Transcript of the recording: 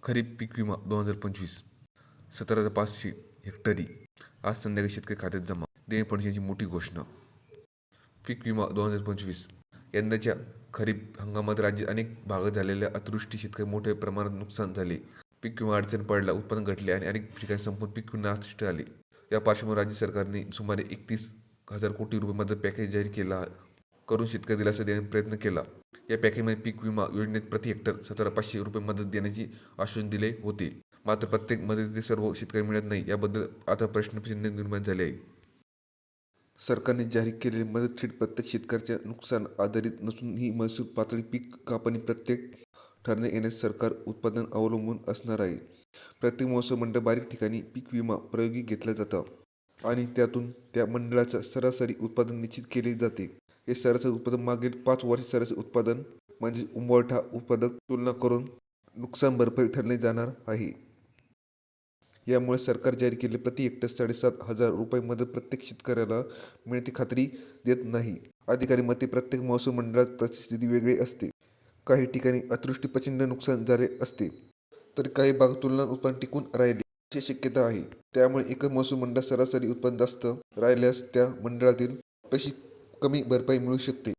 खरीप पीक विमा 2025 17,500 हेक्टरी आज संध्याकाळी शेतकरी खात्यात जमा. देयपडण्याची मोठी घोषणा. पीक विमा 2025 यंदाच्या खरीप हंगामात राज्यात अनेक भागात झालेल्या अतिवृष्टी शेतकरी मोठ्या प्रमाणात नुकसान झाले. पीक विमा अडचण पडला, उत्पादन घटले आणि अनेक ठिकाणी संपूर्ण पीक विमा नष्ट झाले. या पार्श्वभूमीवर राज्य सरकारने सुमारे 31,000 कोटी रुपये मदत पॅकेज जाहीर करून शेतकरी दिलासा देण्याचा प्रयत्न केला. या पॅकेजमध्ये पीक विमा योजनेत प्रति हेक्टर 17,500 रुपये मदत देण्याचे आश्वासन दिले होते. मात्र प्रत्येक मदतीचे सर्व शेतकरी मिळत नाही. याबद्दल आता प्रश्नचिन्ह निर्माण झाले आहे. सरकारने जाहीर केलेली मदत थेट प्रत्येक शेतकऱ्याच्या नुकसान आधारित नसून ही महसूल पातळी पीक कापणी प्रत्येक ठरण्यात येण्यास सरकार उत्पादन अवलंबून असणार आहे. प्रत्येक महसूल मंडळ बारीक ठिकाणी पीक विमा प्रयोगी घेतला जातो आणि त्यातून त्या मंडळाचं सरासरी उत्पादन निश्चित केले जाते. हे सरासरी उत्पादन मागील 5 वर्षांचे सरासरी उत्पादन म्हणजे उंबरठा उत्पादक तुलना करून नुकसान भरपाई ठरले जाणार आहे. यामुळे सरकार जाहीर केलेली प्रति हेक्टर 7,500 रुपये मदत प्रत्येक शेतकऱ्याला मिळण्याची खात्री देत नाही. अधिकारी मते प्रत्येक महसूल मंडळात परिस्थिती वेगळी असते. काही ठिकाणी अतिवृष्टी प्रचंड नुकसान झाले असते, तर काही भागात तुलनात्मक उत्पादन टिकून राहिले अशी शक्यता आहे. त्यामुळे एका महसूल मंडळात सरासरी उत्पादन जास्त राहिल्यास त्या मंडळातील अपेक्षित कमी भरपाई मिळू शकते.